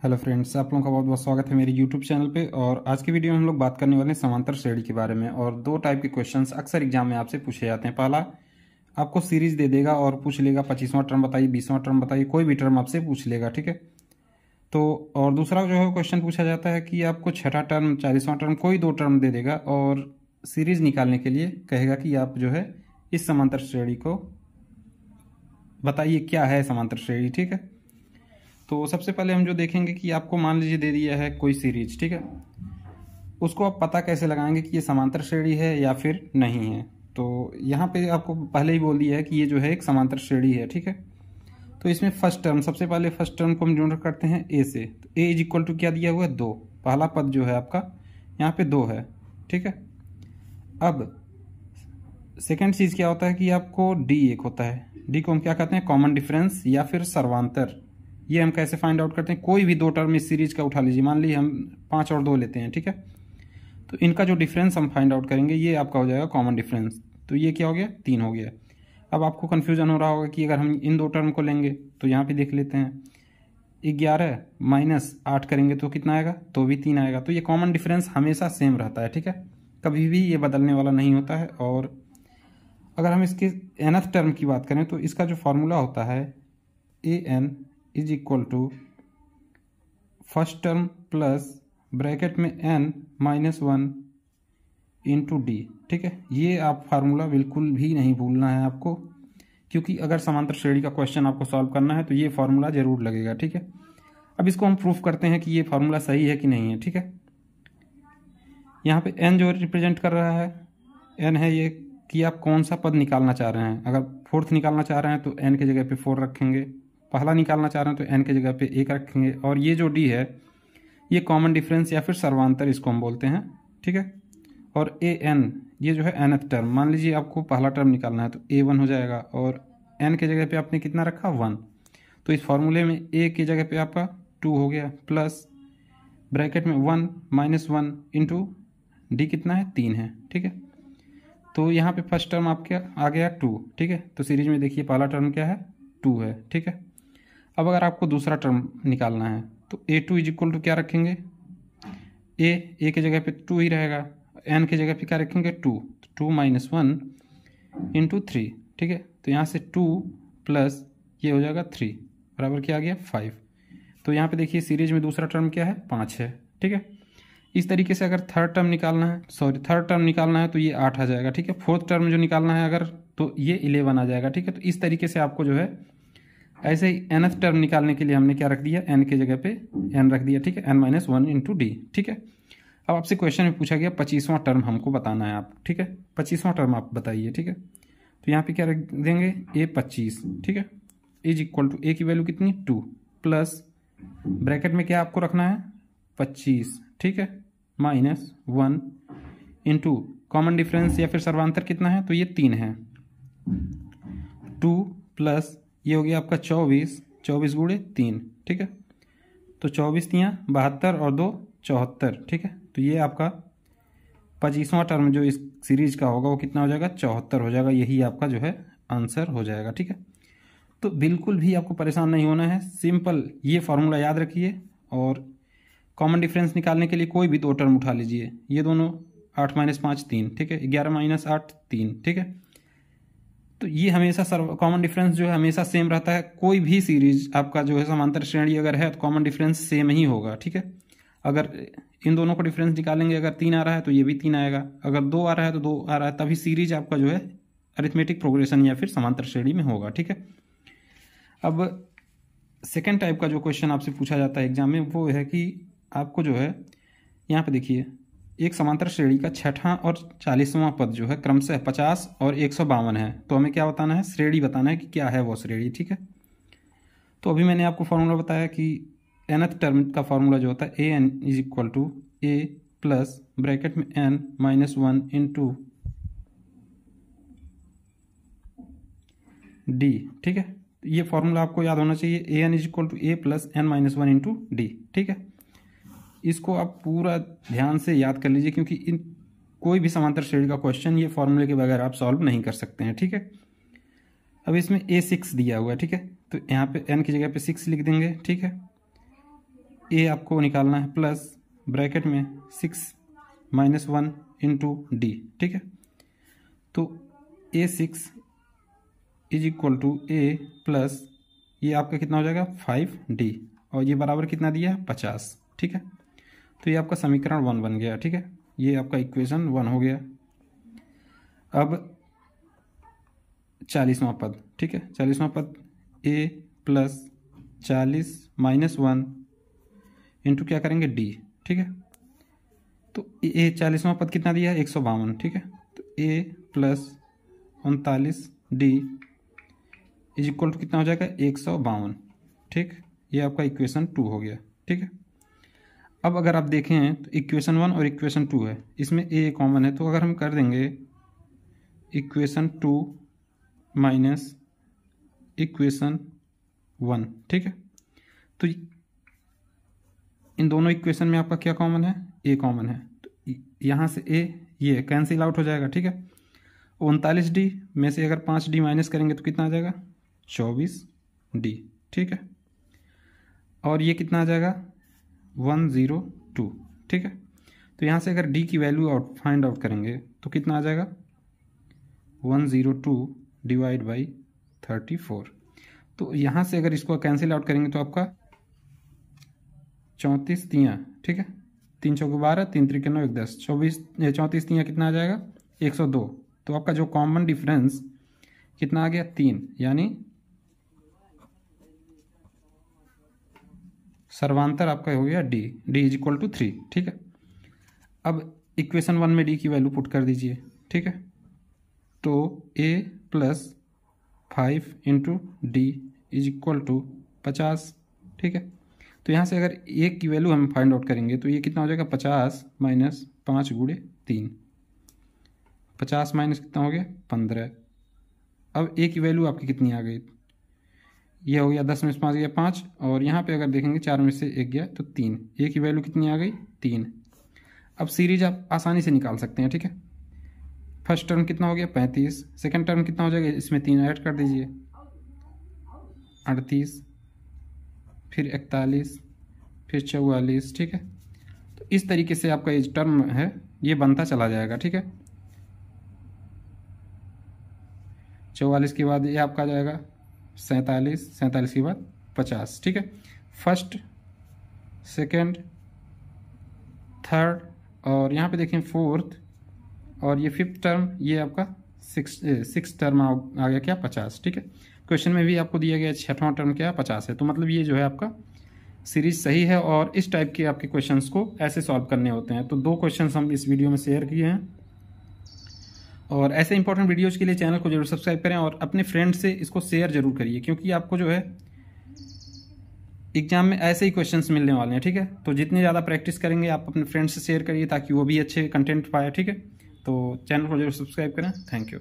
Hello friends, आप लोगों का बहुत बहुत स्वागत है मेरे यूट्यूब चैनल पे। और आज की वीडियो में हम लोग बात करने वाले हैं समांतर श्रेणी के बारे में। और दो टाइप के क्वेश्चंस अक्सर एग्जाम में आपसे पूछे जाते हैं। पहला, आपको सीरीज दे देगा और पूछ लेगा 25वां टर्म बताइए, 20वां टर्म बताइए, कोई भी टर्म आपसे पूछ लेगा, ठीक है। तो और दूसरा जो है क्वेश्चन पूछा जाता है कि आपको छठा टर्म, 40वां टर्म, कोई दो टर्म दे देगा और सीरीज निकालने के लिए कहेगा कि आप जो है इस समांतर श्रेणी को बताइए क्या है समांतर श्रेणी, ठीक है। तो सबसे पहले हम जो देखेंगे कि आपको मान लीजिए दे दिया है कोई सीरीज, ठीक है। उसको आप पता कैसे लगाएंगे कि ये समांतर श्रेणी है या फिर नहीं है। तो यहाँ पे आपको पहले ही बोल दिया है कि ये जो है एक समांतर श्रेणी है, ठीक है। तो इसमें फर्स्ट टर्म, सबसे पहले फर्स्ट टर्म को हम डिनोट करते हैं ए से। तो ए इज इक्वल टू क्या दिया हुआ है, 2। पहला पद जो है आपका यहाँ पे 2 है, ठीक है। अब सेकेंड चीज़ क्या होता है कि आपको डी एक होता है। डी को हम क्या कहते हैं, कॉमन डिफरेंस या फिर सर्वांतर। ये हम कैसे फाइंड आउट करते हैं, कोई भी दो टर्म इस सीरीज का उठा लीजिए, मान लीजिए हम 5 और 2 लेते हैं, ठीक है। तो इनका जो डिफरेंस हम फाइंड आउट करेंगे ये आपका हो जाएगा कॉमन डिफरेंस। तो ये क्या हो गया, 3 हो गया। अब आपको कन्फ्यूजन हो रहा होगा कि अगर हम इन दो टर्म को लेंगे तो यहाँ पे देख लेते हैं, 11 माइनस 8 करेंगे तो कितना आएगा, तो भी 3 आएगा। तो ये कॉमन डिफरेंस हमेशा सेम रहता है, ठीक है, कभी भी ये बदलने वाला नहीं होता है। और अगर हम इसके nth टर्म की बात करें तो इसका जो फॉर्मूला होता है an is equal to first term plus bracket में n माइनस 1 इंटू डी, ठीक है। ये आप फार्मूला बिल्कुल भी नहीं भूलना है आपको, क्योंकि अगर समांतर श्रेणी का क्वेश्चन आपको सॉल्व करना है तो ये फार्मूला जरूर लगेगा, ठीक है। अब इसको हम प्रूफ करते हैं कि ये फार्मूला सही है कि नहीं है, ठीक है। यहाँ पे n जो रिप्रेजेंट कर रहा है, n है ये कि आप कौन सा पद निकालना चाह रहे हैं। अगर फोर्थ निकालना चाह रहे हैं तो n के जगह पे 4 रखेंगे, पहला निकालना चाह रहे हैं तो n के जगह पे 1 रखेंगे। और ये जो d है ये कॉमन डिफरेंस या फिर सर्वांतर इसको हम बोलते हैं, ठीक है। और an ये जो है nth टर्म, मान लीजिए आपको पहला टर्म निकालना है तो a1 हो जाएगा और n के जगह पे आपने कितना रखा, 1। तो इस फॉर्मूले में a की जगह पे आपका 2 हो गया, प्लस ब्रैकेट में 1 माइनस 1 इंटू डी कितना है, 3 है, ठीक है। तो यहाँ पे फर्स्ट टर्म आपके आ गया 2, ठीक है। तो सीरीज में देखिए पहला टर्म क्या है, 2 है, ठीक है। अब अगर आपको दूसरा टर्म निकालना है तो a2 इज इक्वल टू क्या रखेंगे, a की जगह पे 2 ही रहेगा, n की जगह पे क्या रखेंगे, 2 माइनस 1 इंटू 3, ठीक है। तो यहाँ से 2 प्लस ये हो जाएगा 3 बराबर क्या आ गया, 5। तो यहाँ पे देखिए सीरीज में दूसरा टर्म क्या है, 5 है, ठीक है। इस तरीके से अगर थर्ड टर्म निकालना है तो ये 8 आ जाएगा, ठीक है। फोर्थ टर्म जो निकालना है अगर, तो ये 11 आ जाएगा, ठीक है। तो इस तरीके से आपको जो है ऐसे ही nth टर्म निकालने के लिए हमने क्या रख दिया, n की जगह पे n रख दिया, ठीक है, n माइनस 1 इंटू डी, ठीक है। अब आपसे क्वेश्चन में पूछा गया 25वां टर्म हमको बताना है आप, ठीक है। 25वां टर्म आप बताइए, ठीक है। तो यहाँ पे क्या रख देंगे, a25, ठीक है, इज इक्वल टू a की वैल्यू कितनी, 2 प्लस ब्रैकेट में क्या आपको रखना है, 25, ठीक है, माइनस 1 इंटू कॉमन डिफरेंस या फिर सर्वांतर कितना है, तो ये 3 है, 2 प्लस ये हो गया आपका 24 गुणे 3, ठीक है। तो 24 तियाँ 72 और 2 74, ठीक है। तो ये आपका 25वां टर्म जो इस सीरीज का होगा वो कितना हो जाएगा, 74 हो जाएगा। यही आपका जो है आंसर हो जाएगा, ठीक है। तो बिल्कुल भी आपको परेशान नहीं होना है, सिंपल ये फार्मूला याद रखिए और कॉमन डिफरेंस निकालने के लिए कोई भी दो टर्म उठा लीजिए, ये दोनों 8 माइनस 5 3, ठीक है, 11 माइनस 8 3, ठीक है। तो ये हमेशा कॉमन डिफरेंस जो है हमेशा सेम रहता है। कोई भी सीरीज आपका जो है समांतर श्रेणी अगर है तो कॉमन डिफरेंस सेम ही होगा, ठीक है। अगर इन दोनों को डिफरेंस निकालेंगे, अगर 3 आ रहा है तो ये भी 3 आएगा, अगर 2 आ रहा है तो 2 आ रहा है, तभी सीरीज आपका जो है अरिथमेटिक प्रोग्रेशन या फिर समांतर श्रेणी में होगा, ठीक है। अब सेकेंड टाइप का जो क्वेश्चन आपसे पूछा जाता है एग्जाम में वो है कि आपको जो है यहाँ पे देखिए एक समांतर श्रेणी का छठा और 40वां पद जो है क्रमशः 50 और 152 है। तो हमें क्या बताना है, श्रेणी बताना है कि क्या है वो श्रेणी, ठीक है। तो अभी मैंने आपको फॉर्मूला बताया कि nth टर्म का फॉर्मूला जो होता है an is equal to a plus bracket में n माइनस 1 इंटू डी, ठीक है। ये फॉर्मूला आपको याद होना चाहिए, an is equal to a plus n minus 1 into D, ठीक है। इसको आप पूरा ध्यान से याद कर लीजिए, क्योंकि इन कोई भी समांतर श्रेणी का क्वेश्चन ये फॉर्मूले के बगैर आप सॉल्व नहीं कर सकते हैं, ठीक है। अब इसमें a6 दिया हुआ है, ठीक है। तो यहाँ पे n की जगह पे 6 लिख देंगे, ठीक है। ए आपको निकालना है प्लस ब्रैकेट में 6 - 1 इंटू डी, ठीक है। तो A6 is equal to A plus ये आपका कितना हो जाएगा 5D, और ये बराबर कितना दिया है 50, ठीक है। तो ये आपका समीकरण 1 बन गया, ठीक है। ये आपका इक्वेशन 1 हो गया। अब 40वां पद, ठीक है, 40वां पद A प्लस 40 - 1 इंटू क्या करेंगे D, ठीक है। तो A 40वां पद कितना दिया है 152, ठीक है। तो A plus 39D is equal to कितना हो जाएगा 152, ठीक। ये आपका इक्वेशन 2 हो गया, ठीक है। अब अगर आप देखें तो इक्वेशन 1 और इक्वेशन 2 है, इसमें ए कॉमन है, तो अगर हम कर देंगे इक्वेशन 2 माइनस इक्वेशन 1, ठीक है। तो इन दोनों इक्वेशन में आपका क्या कॉमन है, ए कॉमन है। तो यहाँ से ए ये कैंसिल आउट हो जाएगा, ठीक है। 39D में से अगर 5D माइनस करेंगे तो कितना आ जाएगा 24D, ठीक है। और ये कितना आ जाएगा 102, ठीक है। तो यहाँ से अगर D की वैल्यू फाइंड आउट करेंगे तो कितना आ जाएगा 102 डिवाइड बाई 34। तो यहाँ से अगर इसको कैंसिल आउट करेंगे तो आपका 34 तियाँ, ठीक है, 3 चौके 12, 3 त्रिके 9, 1 10, 34 तियाँ कितना आ जाएगा 102। तो आपका जो कॉमन डिफरेंस कितना आ गया 3, यानी सर्वांतर आपका हो गया D इज इक्वल टू 3, ठीक है। अब इक्वेशन 1 में D की वैल्यू पुट कर दीजिए, ठीक है। तो A plus 5 into D is equal to 50, ठीक है। तो यहाँ से अगर A की वैल्यू हम फाइंड आउट करेंगे तो ये कितना हो जाएगा 50 माइनस 5 गुणे 3, 50 माइनस कितना हो गया 15। अब A की वैल्यू आपकी कितनी आ गई, ये हो गया 10 में से 5 गया 5, और यहाँ पे अगर देखेंगे 4 में से 1 गया तो 3। A की वैल्यू कितनी आ गई 3। अब सीरीज आप आसानी से निकाल सकते हैं, ठीक है। फर्स्ट टर्म कितना हो गया 35, सेकंड टर्म कितना हो जाएगा, इसमें 3 ऐड कर दीजिए 38, फिर 41, फिर 44, ठीक है। तो इस तरीके से आपका ये टर्म है ये बनता चला जाएगा, ठीक है। 44 के बाद ये आपका आ जाएगा 47, 47 के बाद 50, ठीक है। फर्स्ट, सेकंड, थर्ड, और यहाँ पे देखें फोर्थ, और ये फिफ्थ टर्म, ये आपका सिक्स टर्म आ गया क्या 50, ठीक है। क्वेश्चन में भी आपको दिया गया 6वां टर्म क्या 50 है। तो मतलब ये जो है आपका सीरीज सही है, और इस टाइप के आपके क्वेश्चंस को ऐसे सॉल्व करने होते हैं। तो 2 क्वेश्चंस हम इस वीडियो में शेयर किए हैं, और ऐसे इंपॉर्टेंट वीडियोज़ के लिए चैनल को जरूर सब्सक्राइब करें और अपने फ्रेंड से इसको शेयर जरूर करिए, क्योंकि आपको जो है एग्जाम में ऐसे ही क्वेश्चंस मिलने वाले हैं, ठीक है। तो जितनी ज़्यादा प्रैक्टिस करेंगे आप अपने फ्रेंड्स से शेयर करिए ताकि वो भी अच्छे कंटेंट पाए, ठीक है। तो चैनल को जरूर सब्सक्राइब करें। Thank you.